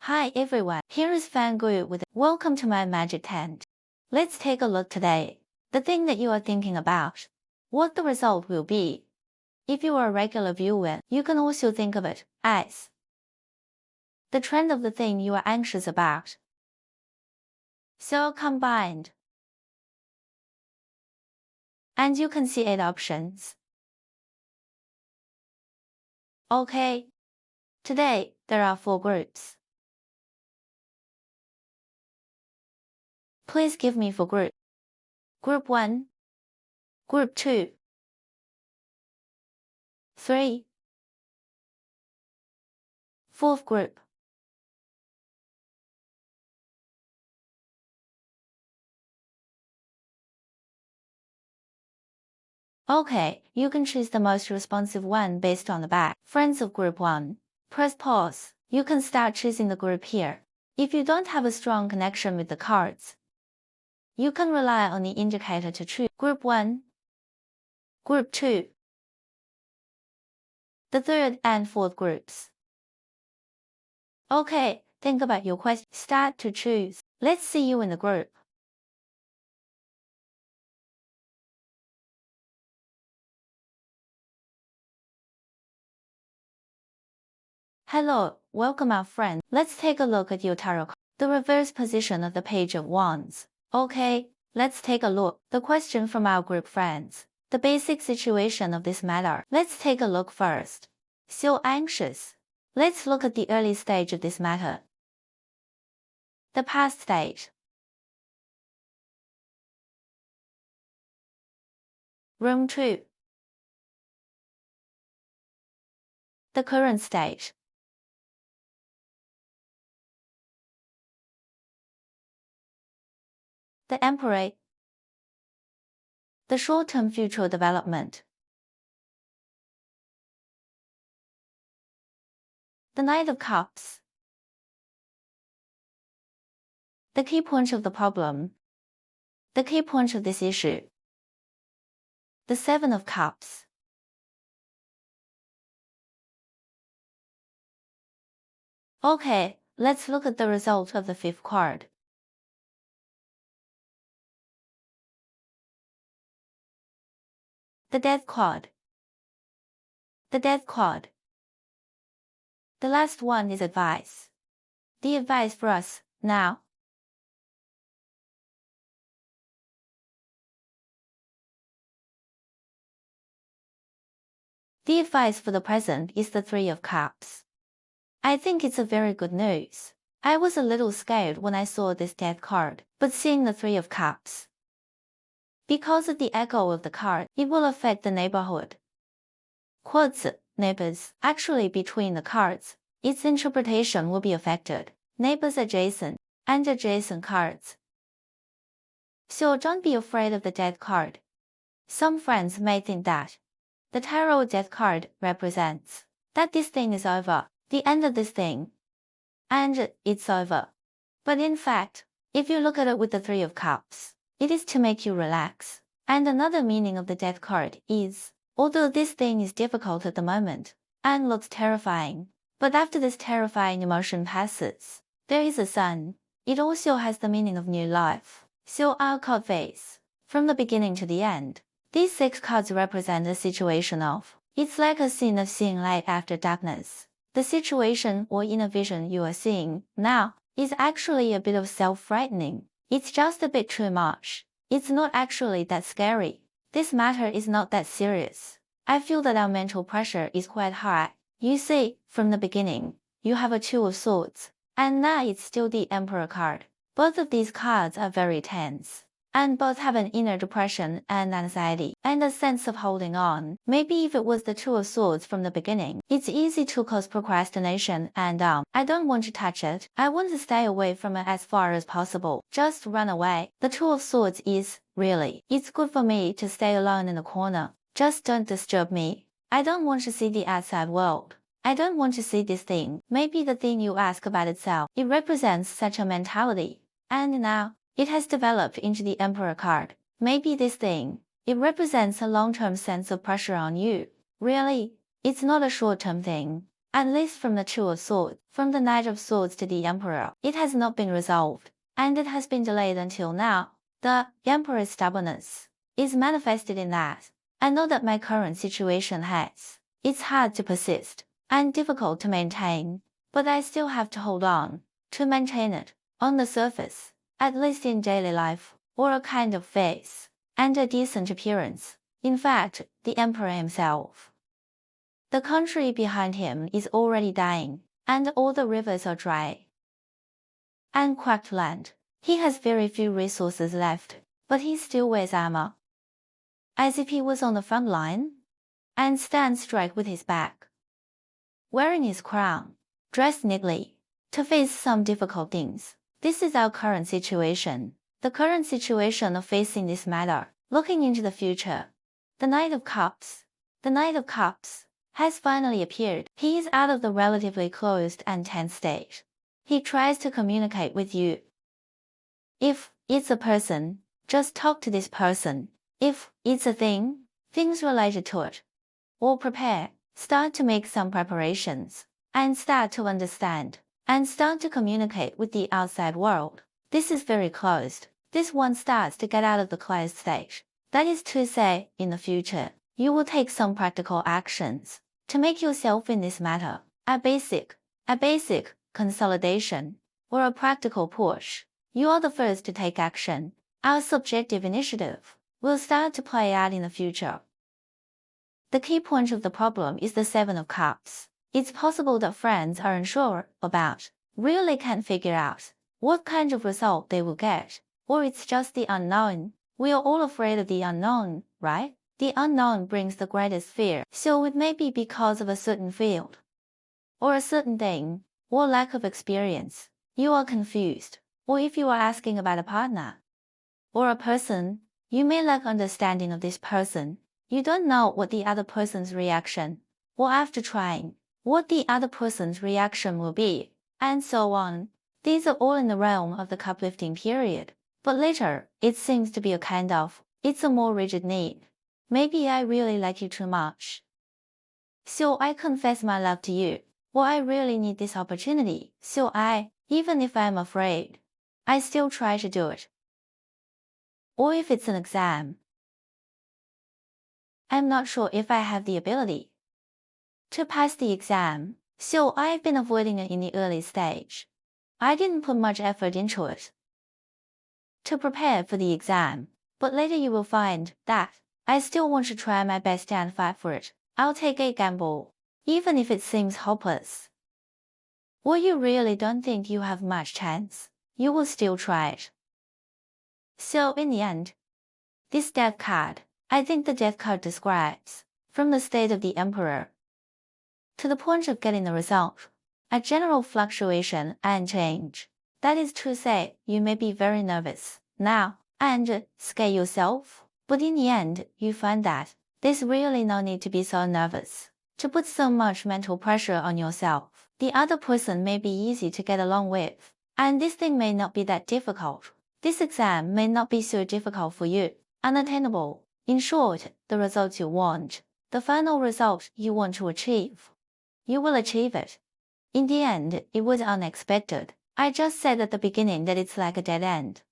Hi everyone, here is Fangu with welcome to my magic tent. Let's take a look today. The thing that you are thinking about. What the result will be. If you are a regular viewer, you can also think of it as the trend of the thing you are anxious about. So combined. And you can see 8 options. Okay. Today, there are 4 groups. Please give me 4 groups. Group 1, Group 2, 3, 4th group. Okay, you can choose the most responsive one based on the back. Friends of Group 1. Press pause. You can start choosing the group here. If you don't have a strong connection with the cards, you can rely on the indicator to choose Group 1, Group 2, the 3rd and 4th groups. Okay, think about your question. Start to choose. Let's see you in the group. Hello, welcome our friend. Let's take a look at your tarot card. The reverse position of the Page of Wands. Okay, let's take a look. The question from our group friends. The basic situation of this matter. Let's take a look first. So anxious. Let's look at the early stage of this matter. The past stage. Room 2. The current stage. The Emperor. The short-term future development. The Knight of Cups. The key point of the problem. The key point of this issue. The Seven of Cups. Okay, let's look at the result of the 5th card. The Death card. The Death card. The last one is advice. The advice for us, now. The advice for the present is the 3 of Cups. I think it's a very good news. I was a little scared when I saw this Death card, but seeing the 3 of Cups. Because of the echo of the card, it will affect the neighborhood. Quotes, neighbors, actually between the cards, its interpretation will be affected. Neighbors adjacent, and adjacent cards. So don't be afraid of the Death card. Some friends may think that the Tarot Death card represents that this thing is over, the end of this thing. And it's over. But in fact, if you look at it with the 3 of Cups, it is to make you relax. And another meaning of the Death card is, although this thing is difficult at the moment, and looks terrifying, but after this terrifying emotion passes, there is a sun. It also has the meaning of new life. So our card face, from the beginning to the end. These 6 cards represent a situation of, it's like a scene of seeing light after darkness. The situation or inner vision you are seeing now is actually a bit of self-frightening. It's just a bit too much. It's not actually that scary. This matter is not that serious. I feel that our mental pressure is quite high. You see, from the beginning, you have a 2 of Swords, and now it's still the Emperor card. Both of these cards are very tense, and both have an inner depression and anxiety, and a sense of holding on. Maybe if it was the 2 of Swords from the beginning, it's easy to cause procrastination and I don't want to touch it. I want to stay away from it as far as possible. Just run away. The 2 of Swords is, really, it's good for me to stay alone in the corner. Just don't disturb me. I don't want to see the outside world. I don't want to see this thing. Maybe the thing you ask about itself, it represents such a mentality. And now, it has developed into the Emperor card. Maybe this thing, it represents a long-term sense of pressure on you. Really, it's not a short-term thing. At least from the Two of Swords, from the Knight of Swords to the Emperor, it has not been resolved, and it has been delayed until now. The Emperor's stubbornness is manifested in that. I know that my current situation it's hard to persist and difficult to maintain, but I still have to hold on to maintain it on the surface, at least in daily life, or a kind of face and a decent appearance. In fact, the Emperor himself. The country behind him is already dying, and all the rivers are dry and cracked land. He has very few resources left, but he still wears armor, as if he was on the front line, and stands straight with his back, wearing his crown, dressed neatly, to face some difficult things. This is our current situation, the current situation of facing this matter, looking into the future. The Knight of Cups. The Knight of Cups has finally appeared. He is out of the relatively closed and tense state. He tries to communicate with you. If it's a person, just talk to this person. If it's a thing, things related to it. Or prepare, start to make some preparations, and start to understand, and start to communicate with the outside world. This is very closed. This one starts to get out of the closed state. That is to say, in the future, you will take some practical actions to make yourself in this matter a basic consolidation, or a practical push. You are the first to take action. Our subjective initiative will start to play out in the future. The key point of the problem is the Seven of Cups. It's possible that friends are unsure about, really can't figure out, what kind of result they will get, or it's just the unknown. We are all afraid of the unknown, right? The unknown brings the greatest fear, so it may be because of a certain field, or a certain thing, or lack of experience. You are confused, or if you are asking about a partner, or a person, you may lack understanding of this person. You don't know what the other person's reaction, or after trying, what the other person's reaction will be, and so on. These are all in the realm of the cup-lifting period. But later, it seems to be a kind of, it's a more rigid need. Maybe I really like you too much, so I confess my love to you, or I really need this opportunity, so even if I'm afraid, I still try to do it. Or if it's an exam, I'm not sure if I have the ability to pass the exam, so I've been avoiding it in the early stage. I didn't put much effort into it to prepare for the exam, but later you will find that I still want to try my best and fight for it. I'll take a gamble, even if it seems hopeless. Or you really don't think you have much chance, you will still try it. So in the end, this death card, I think the death card describes, from the state of the Emperor to the point of getting the result, a general fluctuation and change. That is to say, you may be very nervous now and scare yourself, but in the end, you find that there's really no need to be so nervous, to put so much mental pressure on yourself. The other person may be easy to get along with, and this thing may not be that difficult. This exam may not be so difficult for you, unattainable. In short, the results you want, the final result you want to achieve, you will achieve it. In the end, it was unexpected. I just said at the beginning that it's like a dead end.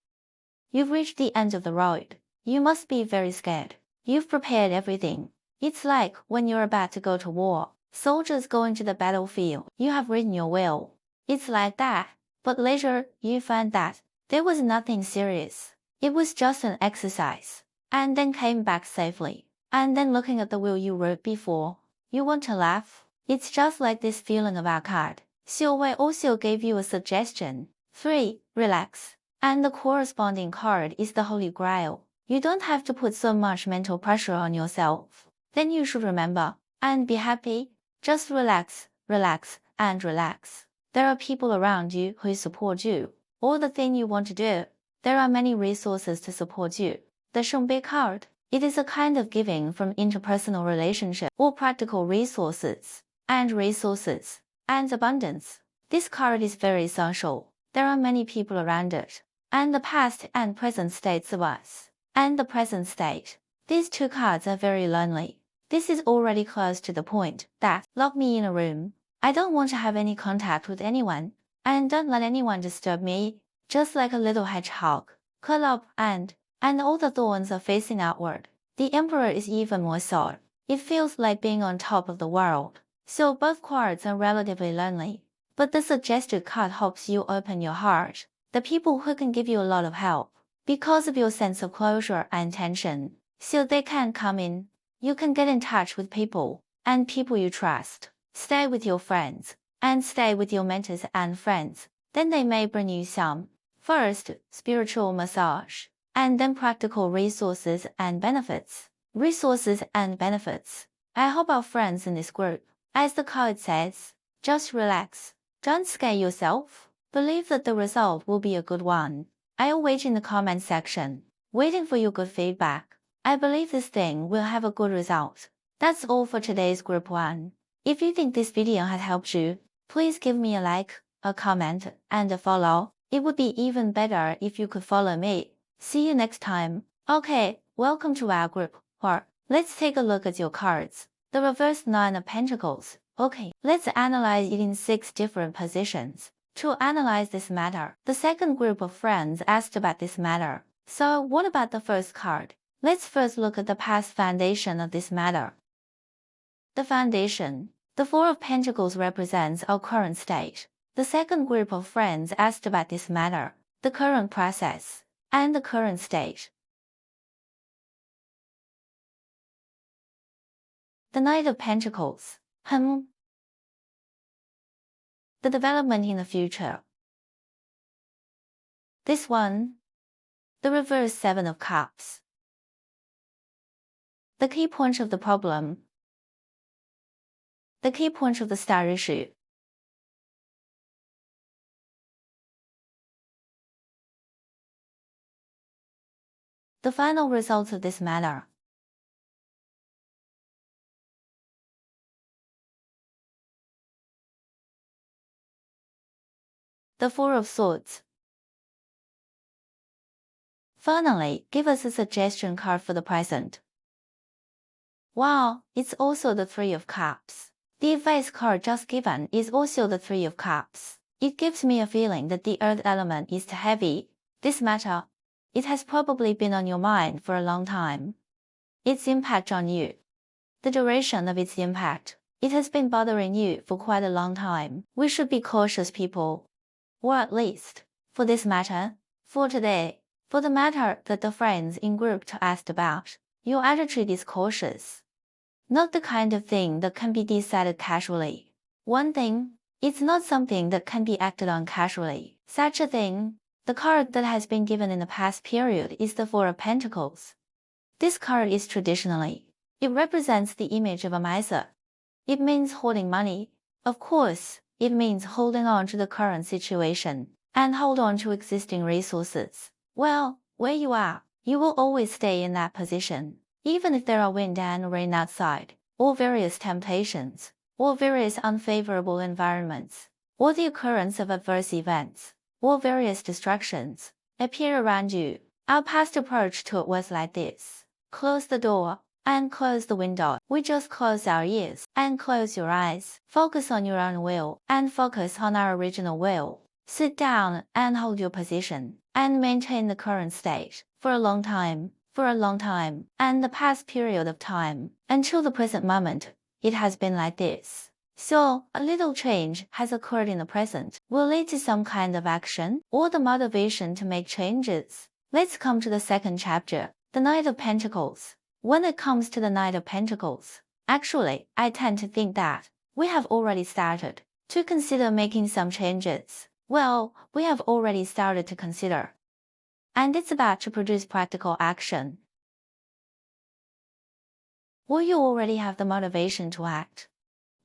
You've reached the end of the road. You must be very scared. You've prepared everything. It's like when you're about to go to war, soldiers going to the battlefield. You have written your will. It's like that, but later you find that there was nothing serious. It was just an exercise, and then came back safely. And then looking at the will you wrote before, you want to laugh. It's just like this feeling of our card. So I also gave you a suggestion. 3. Relax. And the corresponding card is the Holy Grail. You don't have to put so much mental pressure on yourself. Then you should remember, and be happy. Just relax, relax, and relax. There are people around you who support you, or the thing you want to do. There are many resources to support you. The Shunbei card, it is a kind of giving from interpersonal relationship or practical resources, and abundance. This card is very social. There are many people around it, and the past and present states of us, and the present state. These two cards are very lonely. This is already close to the point that lock me in a room, I don't want to have any contact with anyone, and don't let anyone disturb me, just like a little hedgehog, curl up and all the thorns are facing outward. The emperor is even more so. It feels like being on top of the world. So both cards are relatively lonely. But the suggested card helps you open your heart. The people who can give you a lot of help because of your sense of closure and tension. So they can come in. You can get in touch with people and people you trust. Stay with your friends and stay with your mentors and friends. Then they may bring you some. First, spiritual massage, and then practical resources and benefits. Resources and benefits. I hope our friends in this group, as the card says, just relax. Don't scare yourself. Believe that the result will be a good one. I'll wait in the comment section, waiting for your good feedback. I believe this thing will have a good result. That's all for today's group 1. If you think this video has helped you, please give me a like, a comment, and a follow. It would be even better if you could follow me. See you next time. Okay, welcome to our group 4. Let's take a look at your cards. The reverse 9 of Pentacles. Okay, let's analyze it in 6 different positions. To analyze this matter, the second group of friends asked about this matter. So what about the first card? Let's first look at the past foundation of this matter. The foundation. The 4 of Pentacles represents our current state. The second group of friends asked about this matter, the current process, and the current state. The Knight of Pentacles. The development in the future. This one. The reverse 7 of Cups. The key point of the problem. The key point of the star issue. The final results of this matter. The 4 of Swords. Finally, give us a suggestion card for the present. Wow, it's also the 3 of Cups. The advice card just given is also the 3 of Cups. It gives me a feeling that the earth element is too heavy. This matter, it has probably been on your mind for a long time. Its impact on you. The duration of its impact. It has been bothering you for quite a long time. We should be cautious people. Or at least, for this matter, for today, for the matter that the friends in group asked about, your attitude is cautious. Not the kind of thing that can be decided casually. One thing, it's not something that can be acted on casually. Such a thing, the card that has been given in the past period is the 4 of Pentacles. This card is traditionally, it represents the image of a miser. It means holding money. Of course, it means holding on to the current situation and hold on to existing resources. Well, where you are, you will always stay in that position, even if there are wind and rain outside, or various temptations, or various unfavorable environments, or the occurrence of adverse events, or various distractions appear around you. Our past approach to it was like this. Close the door and close the window. We just close our ears and close your eyes. Focus on your own will and focus on our original will. Sit down and hold your position and maintain the current state for a long time, and the past period of time, until the present moment, it has been like this. So, a little change has occurred in the present, will lead to some kind of action or the motivation to make changes. Let's come to the second chapter, the Knight of Pentacles. When it comes to the Knight of Pentacles, actually, I tend to think that we have already started to consider making some changes. Well, we have already started to consider. And it's about to produce practical action. Or you already have the motivation to act.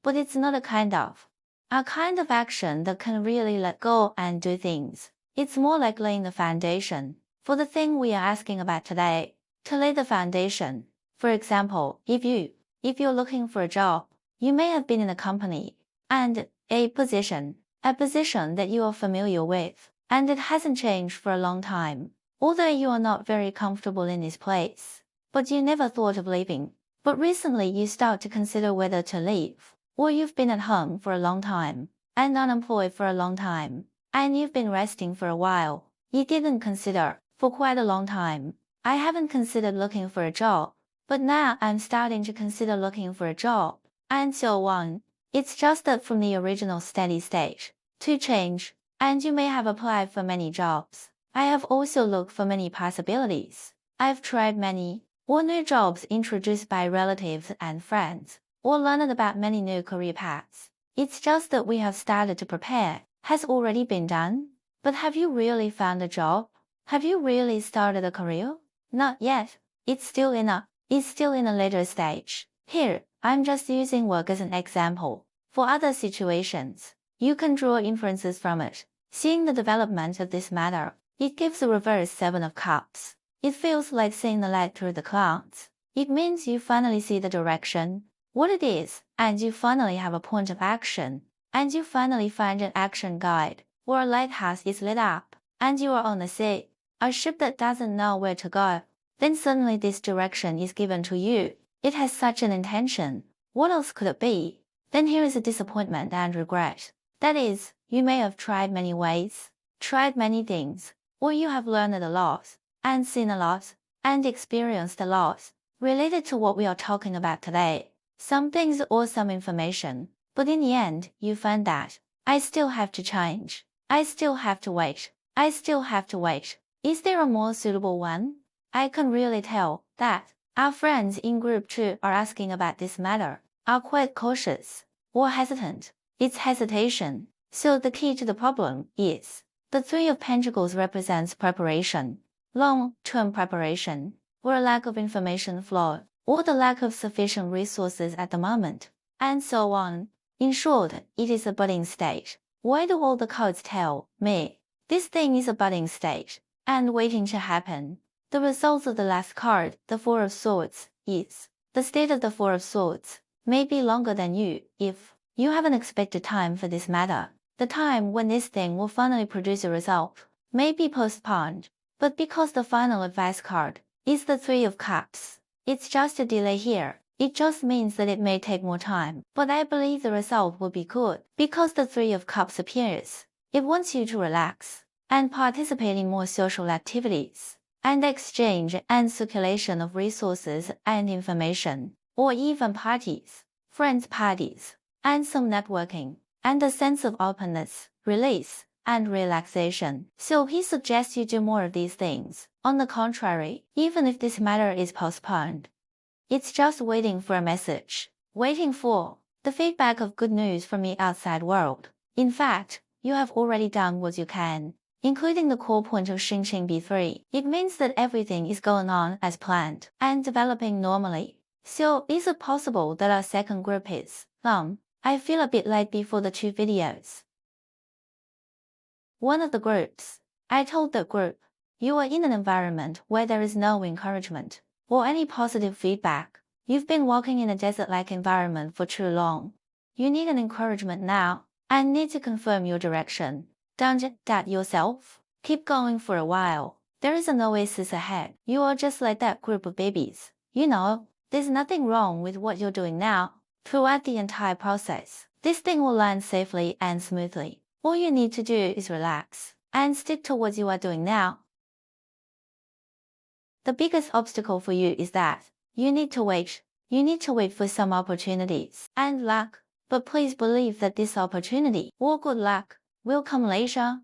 But it's not a kind of action that can really let go and do things. It's more like laying the foundation for the thing we are asking about today. To lay the foundation. For example, if you're looking for a job, you may have been in a company and a position that you are familiar with, and it hasn't changed for a long time. Although you are not very comfortable in this place, but you never thought of leaving. But recently you start to consider whether to leave. Or you've been at home for a long time, and unemployed for a long time, and you've been resting for a while. You didn't consider, for quite a long time. I haven't considered looking for a job, but now I'm starting to consider looking for a job, and so on. It's just that from the original steady state to change, and you may have applied for many jobs. I have also looked for many possibilities. I've tried many, or new jobs introduced by relatives and friends, or learned about many new career paths. It's just that we have started to prepare, has already been done. But have you really found a job? Have you really started a career? Not yet. It's still in a later stage. Here, I'm just using work as an example. For other situations, you can draw inferences from it. Seeing the development of this matter, it gives a reverse Seven of Cups. It feels like seeing the light through the clouds. It means you finally see the direction, what it is, and you finally have a point of action, and you finally find an action guide, or a lighthouse is lit up, and you are on the sea, a ship that doesn't know where to go. Then suddenly this direction is given to you. It has such an intention. What else could it be? Then here is a disappointment and regret. That is, you may have tried many ways, tried many things, or you have learned a lot, and seen a lot, and experienced a lot, related to what we are talking about today. Some things or some information, but in the end, you find that I still have to change. I still have to wait. I still have to wait. Is there a more suitable one? I can really tell that our friends in group 2 are asking about this matter, are quite cautious or hesitant. It's hesitation. So the key to the problem is the Three of Pentacles represents preparation, long-term preparation, or a lack of information flow, or the lack of sufficient resources at the moment, and so on. In short, it is a budding stage. Why do all the cards tell me this thing is a budding stage and waiting to happen? The results of the last card, the Four of Swords, is the state of the Four of Swords may be longer than if you haven't expected time for this matter. The time when this thing will finally produce a result may be postponed, but because the final advice card is the Three of Cups, it's just a delay here. It just means that it may take more time, but I believe the result will be good because the Three of Cups appears. It wants you to relax and participate in more social activities and exchange and circulation of resources and information, or even parties, friends parties, and some networking, and a sense of openness, release, and relaxation. So he suggests you do more of these things. On the contrary, even if this matter is postponed, it's just waiting for a message, waiting for the feedback of good news from the outside world. In fact, you have already done what you can, including the core point of Xingqing B3. It means that everything is going on as planned and developing normally. So, is it possible that our second group is, I feel a bit late before the 2 videos. One of the groups, I told the group, you are in an environment where there is no encouragement or any positive feedback. You've been walking in a desert-like environment for too long. You need an encouragement now and need to confirm your direction. Don't doubt yourself. Keep going for a while. There is an oasis ahead. You are just like that group of babies. You know, there's nothing wrong with what you're doing now. Throughout the entire process, this thing will land safely and smoothly. All you need to do is relax and stick to what you are doing now. The biggest obstacle for you is that you need to wait. You need to wait for some opportunities and luck. But please believe that this opportunity or good luck will come later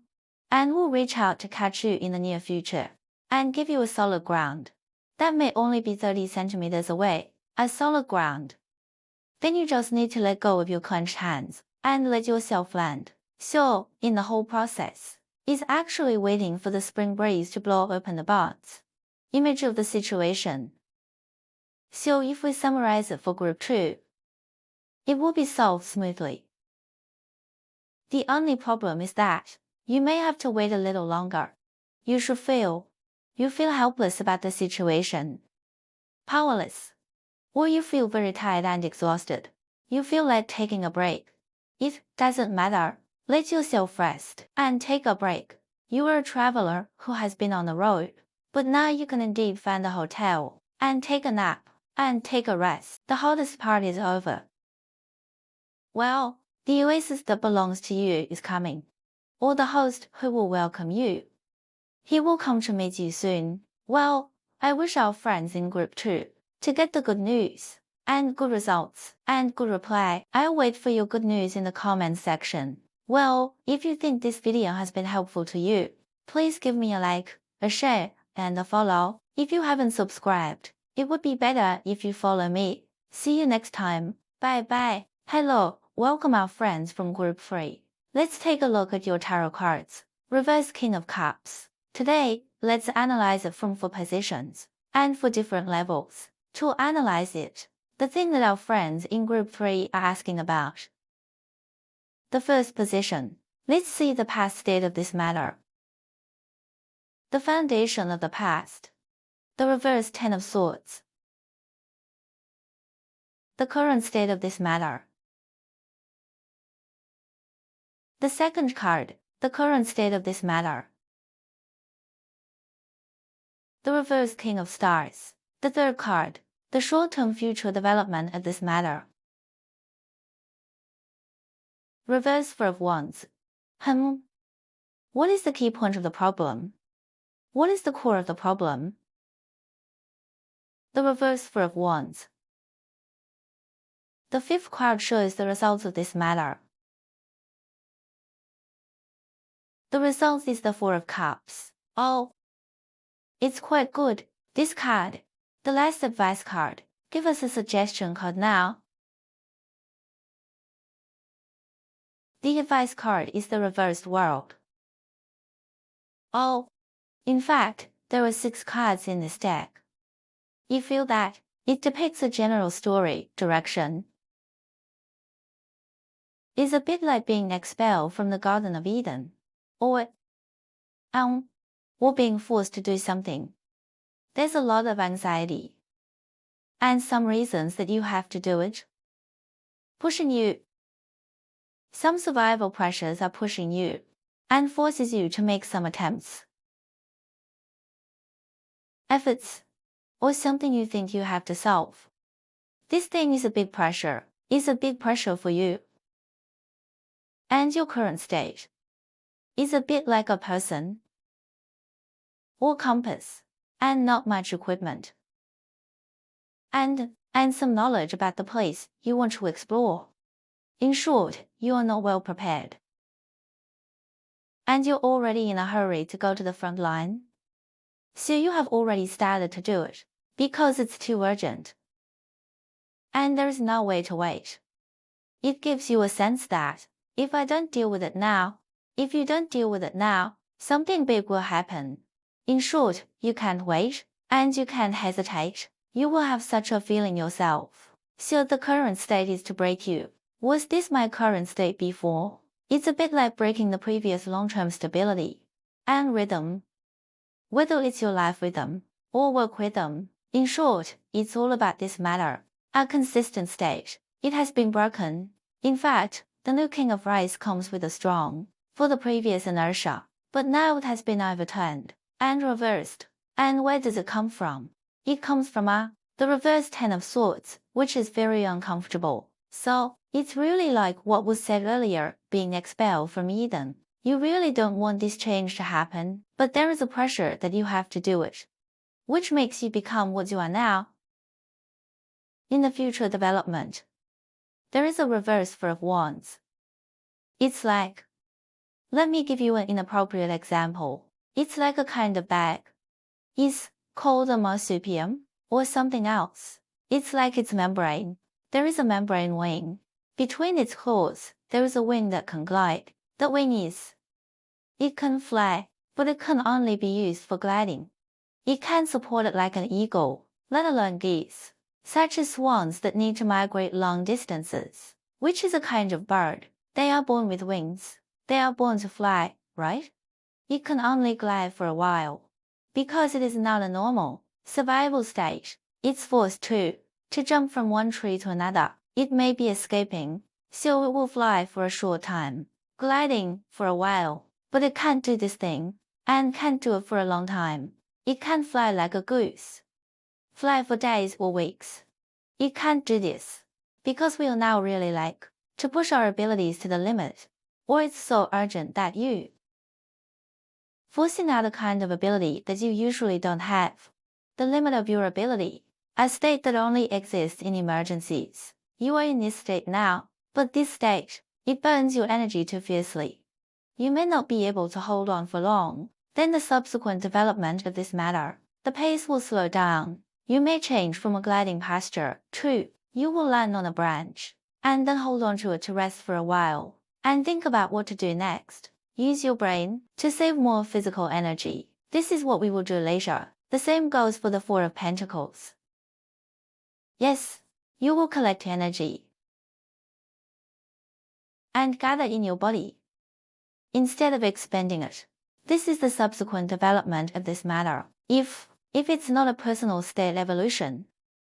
and will reach out to catch you in the near future and give you a solid ground. That may only be 30 centimeters away, a solid ground. Then you just need to let go of your clenched hands and let yourself land. So, in the whole process, is actually waiting for the spring breeze to blow open the buds. Image of the situation. So if we summarize it for group 2, it will be solved smoothly. The only problem is that you may have to wait a little longer. You feel helpless about the situation, powerless, or you feel very tired and exhausted. You feel like taking a break. It doesn't matter. Let yourself rest and take a break. You are a traveler who has been on the road, but now you can indeed find a hotel and take a nap and take a rest. The hardest part is over. Well, the oasis that belongs to you is coming. Or the host who will welcome you. He will come to meet you soon. Well, I wish our friends in group 2 to get the good news and good results and good reply. I'll wait for your good news in the comment section. Well, if you think this video has been helpful to you, please give me a like, a share, and a follow. If you haven't subscribed, it would be better if you follow me. See you next time. Bye bye. Hello, welcome our friends from group 3. Let's take a look at your tarot cards. Reverse King of Cups. Today, let's analyze it from 4 positions and for different levels. To analyze it, the thing that our friends in group 3 are asking about. The first position. Let's see the past state of this matter. The foundation of the past. The reverse 10 of Swords. The current state of this matter. The second card. The current state of this matter. The reverse King of Stars. The third card. The short-term future development of this matter. Reverse Four of Wands. What is the key point of the problem? What is the core of the problem? The reverse Four of Wands. The fifth card shows the results of this matter. The result is the Four of Cups. Oh, it's quite good. This card, the last advice card, give us a suggestion card now. The advice card is the reversed world. Oh, in fact, there are 6 cards in this deck. You feel that it depicts a general story, direction. It's a bit like being expelled from the Garden of Eden. Or being forced to do something. There's a lot of anxiety. And some reasons that you have to do it. Pushing you. Some survival pressures are pushing you and forces you to make some attempts. Efforts. Or something you think you have to solve. This thing is a big pressure. It's a big pressure for you. And your current state is a bit like a person or compass and not much equipment. And some knowledge about the place you want to explore. In short, you are not well prepared. And you're already in a hurry to go to the front line. So you have already started to do it, because it's too urgent. And there's no way to wait. It gives you a sense that, if I don't deal with it now, if you don't deal with it now, something big will happen. In short, you can't wait, and you can't hesitate. You will have such a feeling yourself. So the current state is to break you. Was this my current state before? It's a bit like breaking the previous long-term stability and rhythm. Whether it's your life rhythm or work rhythm, in short, it's all about this matter. A consistent state. It has been broken. In fact, the new King of Rice comes with a strong for the previous inertia, but now it has been overturned and reversed. And where does it come from? It comes from the reverse 10 of Swords, which is very uncomfortable. So, it's really like what was said earlier, being expelled from Eden. You really don't want this change to happen, but there is a pressure that you have to do it, which makes you become what you are now. In the future development, there is a reverse Four of Wands. It's like, let me give you an inappropriate example. It's like a kind of bag. It's called a marsupium or something else. It's like its membrane. There is a membrane wing. Between its claws, there is a wing that can glide. The wing is. It can fly, but it can only be used for gliding. It can't support it like an eagle, let alone geese, such as swans that need to migrate long distances, which is a kind of bird. They are born with wings. They are born to fly, right? It can only glide for a while. Because it is not a normal survival state, it's forced to jump from one tree to another. It may be escaping, so it will fly for a short time, gliding for a while, but it can't do this thing, and can't do it for a long time. It can't fly like a goose, fly for days or weeks. It can't do this, because we are now really like to push our abilities to the limit, or it's so urgent that you forcing out a kind of ability that you usually don't have. The limit of your ability, a state that only exists in emergencies. You are in this state now, but this state, it burns your energy too fiercely. You may not be able to hold on for long. Then the subsequent development of this matter, the pace will slow down. You may change from a gliding posture to, you will land on a branch, and then hold on to it to rest for a while, and think about what to do next. Use your brain to save more physical energy. This is what we will do later. The same goes for the Four of Pentacles. Yes, you will collect energy and gather in your body instead of expending it. This is the subsequent development of this matter. If it's not a personal state evolution,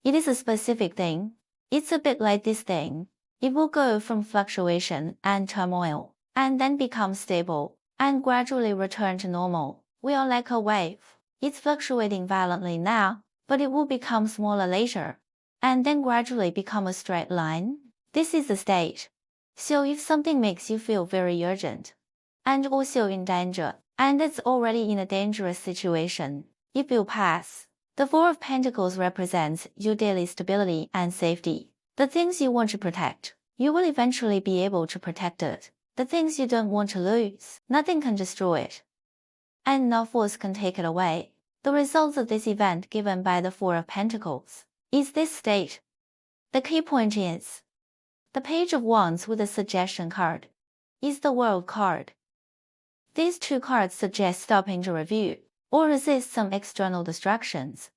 it is a specific thing. It's a bit like this thing. It will go from fluctuation and turmoil, and then become stable, and gradually return to normal. We are like a wave. It's fluctuating violently now, but it will become smaller later, and then gradually become a straight line. This is the state. So if something makes you feel very urgent, and also in danger, and it's already in a dangerous situation, it will pass. The Four of Pentacles represents your daily stability and safety. The things you want to protect, you will eventually be able to protect it. The things you don't want to lose, nothing can destroy it, and no force can take it away. The results of this event given by the Four of Pentacles is this state. The key point is, the Page of Wands with a suggestion card is the World card. These two cards suggest stopping to review or resist some external distractions.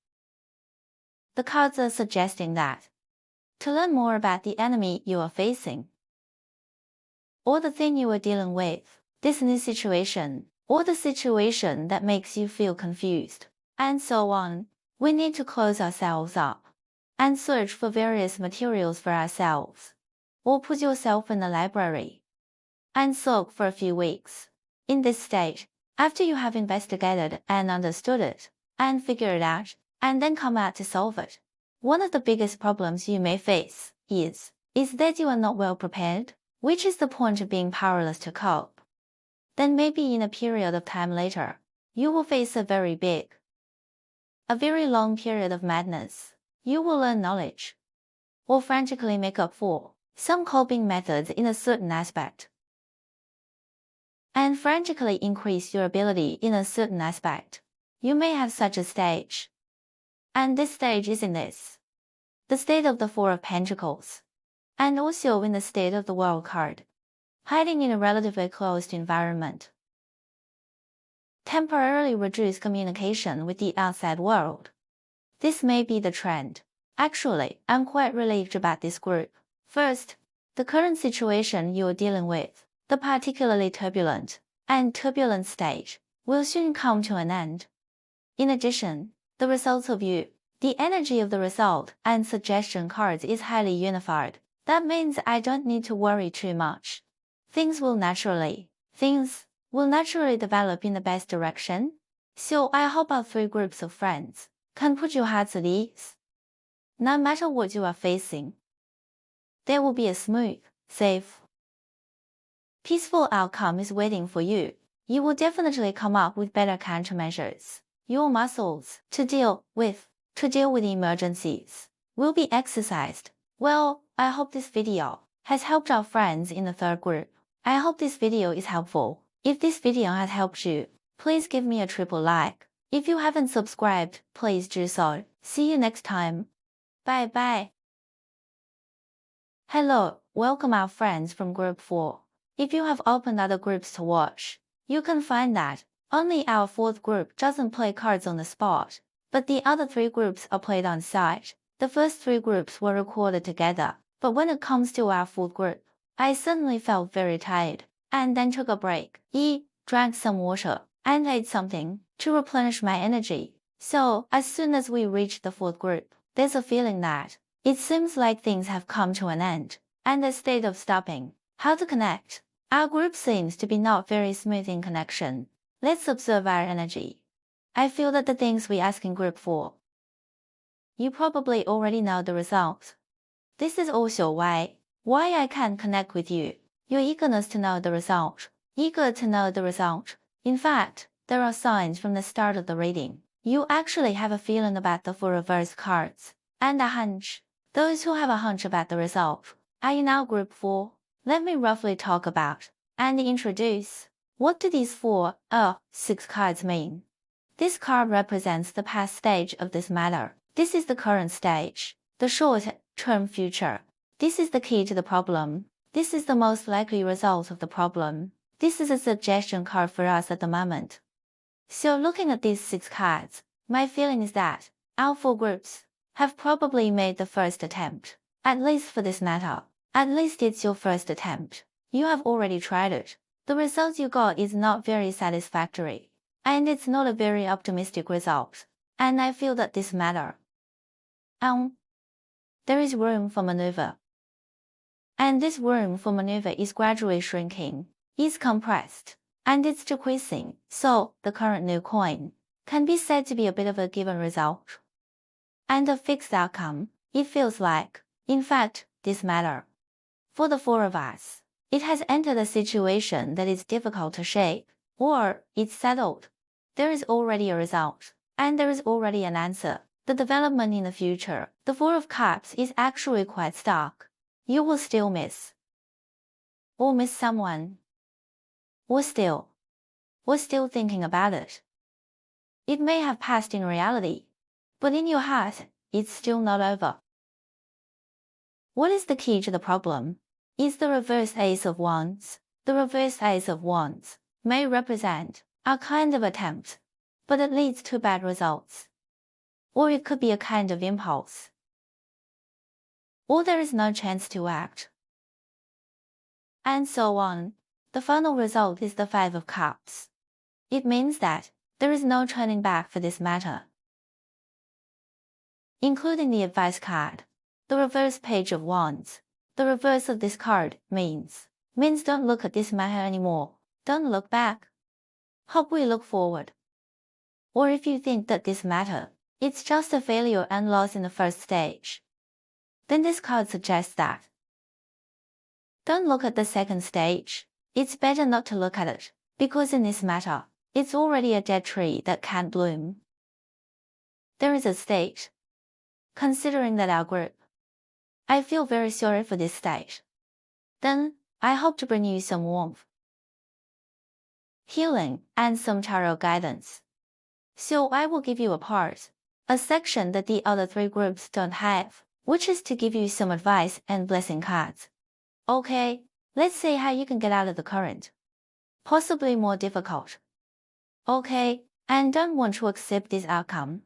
The cards are suggesting that to learn more about the enemy you are facing, or the thing you are dealing with, this new situation, or the situation that makes you feel confused, and so on, we need to close ourselves up and search for various materials for ourselves, or put yourself in the library and soak for a few weeks. In this state, after you have investigated and understood it, and figured it out, and then come out to solve it, one of the biggest problems you may face is that you are not well prepared, which is the point of being powerless to cope. Then maybe in a period of time later, you will face a very long period of madness. You will learn knowledge, or frantically make up for some coping methods in a certain aspect, and frantically increase your ability in a certain aspect. You may have such a stage. And this stage is in this, the state of the Four of Pentacles, and also in the state of the World card, hiding in a relatively closed environment. Temporarily reduce communication with the outside world. This may be the trend. Actually, I'm quite relieved about this group. First, the current situation you are dealing with, the particularly turbulent stage, will soon come to an end. In addition, the results of the energy of the result and suggestion cards is highly unified. That means I don't need to worry too much. Things will naturally develop in the best direction. So I hope our three groups of friends can put your hearts at ease. No matter what you are facing, there will be a smooth, safe, peaceful outcome is waiting for you. You will definitely come up with better countermeasures. Your muscles to deal with emergencies will be exercised. Well, I hope this video has helped our friends in the third group. I hope this video is helpful. If this video has helped you, please give me a triple like. If you haven't subscribed, please do so. See you next time. Bye bye. Hello, welcome our friends from group 4. If you have opened other groups to watch, you can find that only our fourth group doesn't play cards on the spot, but the other three groups are played on site. The first three groups were recorded together, but when it comes to our fourth group, I suddenly felt very tired, and then took a break, drank some water, and ate something to replenish my energy. So, as soon as we reached the fourth group, there's a feeling that it seems like things have come to an end, and a state of stopping. How to connect? Our group seems to be not very smooth in connection. Let's observe our energy. I feel that the things we ask in group 4, you probably already know the results. This is also why Why I can't connect with you? Your eagerness to know the result. Eager to know the result. In fact, there are signs from the start of the reading. You actually have a feeling about the 4 reverse cards. And a hunch. Those who have a hunch about the result. Are you now group 4? Let me roughly talk about and introduce. What do these 6 cards mean? This card represents the past stage of this matter. This is the current stage, the short-term future. This is the key to the problem. This is the most likely result of the problem. This is a suggestion card for us at the moment. So looking at these 6 cards, my feeling is that our 4 groups have probably made the first attempt, at least for this matter. At least it's your first attempt. You have already tried it. The result you got is not very satisfactory. And it's not a very optimistic result. And I feel that this matter. There is room for maneuver. And this room for maneuver is gradually shrinking, is compressed, and it's decreasing, so the current new coin can be said to be a bit of a given result. And a fixed outcome, it feels like, in fact, this matter. For the 4 of us, it has entered a situation that is difficult to shake, or it's settled. There is already a result, and there is already an answer. The development in the future, the 4 of Cups is actually quite stark. You will still miss. Or miss someone. Or still thinking about it. It may have passed in reality, but in your heart, it's still not over. What is the key to the problem? Is the reverse Ace of Wands. The reverse Ace of Wands may represent a kind of attempt, but it leads to bad results. Or it could be a kind of impulse. Or there is no chance to act. And so on. The final result is the 5 of Cups. It means that there is no turning back for this matter. Including the advice card, the reverse Page of Wands. The reverse of this card means don't look at this matter anymore. Don't look back. Hope we look forward. Or if you think that this matter, it's just a failure and loss in the first stage, then this card suggests that don't look at the second stage. It's better not to look at it, because in this matter, it's already a dead tree that can't bloom. There is a state. Considering that our group, I feel very sorry for this state. Then, I hope to bring you some warmth, healing, and some tarot guidance. So I will give you a section that the other 3 groups don't have, which is to give you some advice and blessing cards. Okay, let's see how you can get out of the current. Possibly more difficult. Okay, and don't want to accept this outcome.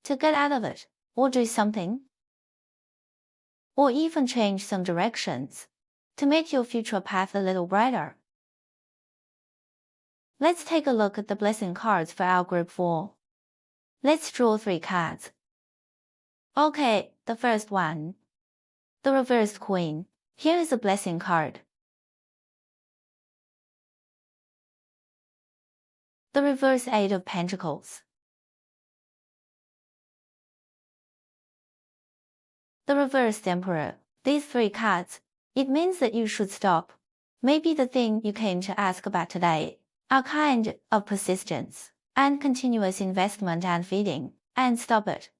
To get out of it, or do something, or even change some directions, to make your future path a little brighter. Let's take a look at the blessing cards for our group 4. Let's draw 3 cards. Okay, the first one. The reversed Queen. Here is a blessing card. The reverse 8 of Pentacles. The reversed Emperor. These 3 cards, it means that you should stop. Maybe the thing you came to ask about today, a kind of persistence and continuous investment and feeding, and stop it.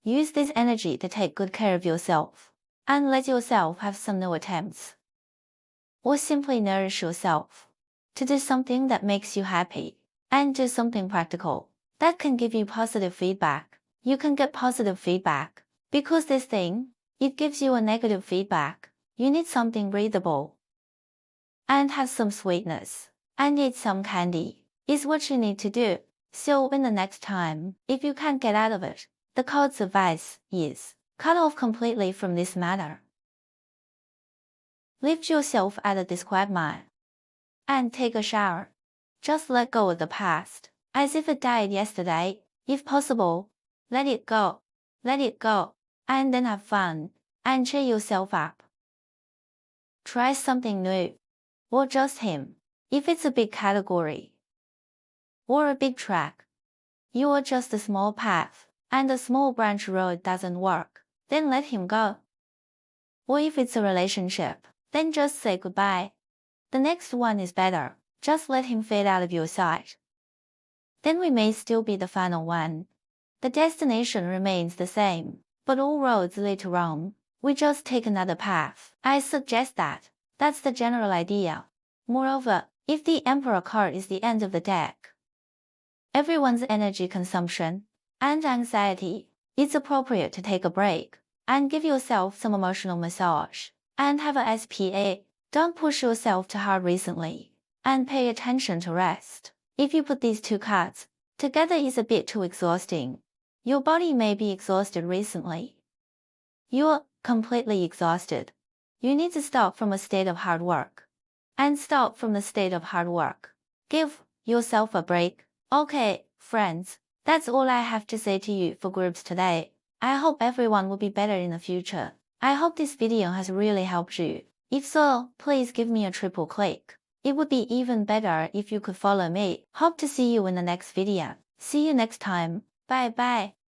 Use this energy to take good care of yourself, and let yourself have some new attempts. Or simply nourish yourself to do something that makes you happy, and do something practical that can give you positive feedback. You can get positive feedback, because this thing, it gives you a negative feedback. You need something breathable and has some sweetness, and eat some candy, is what you need to do. So when the next time, if you can't get out of it, the card's advice is cut off completely from this matter. Lift yourself out of this quagmire and take a shower. Just let go of the past, as if it died yesterday. If possible, let it go, and then have fun, and cheer yourself up. Try something new, or just him, if it's a big category, or a big track. You are just a small path, and a small branch road doesn't work, then let him go. Or if it's a relationship, then just say goodbye. The next one is better. Just let him fade out of your sight. Then we may still be the final one. The destination remains the same, but all roads lead to Rome. We just take another path. I suggest that. That's the general idea. Moreover, if the Emperor card is the end of the deck, everyone's energy consumption and anxiety, it's appropriate to take a break and give yourself some emotional massage and have a SPA. Don't push yourself too hard recently and pay attention to rest. If you put these two cards together, it's a bit too exhausting. Your body may be exhausted recently. You're completely exhausted. You need to stop from a state of hard work. And stop from the state of hard work. Give yourself a break. Okay, friends, that's all I have to say to you for groups today. I hope everyone will be better in the future. I hope this video has really helped you. If so, please give me a triple click. It would be even better if you could follow me. Hope to see you in the next video. See you next time. Bye bye.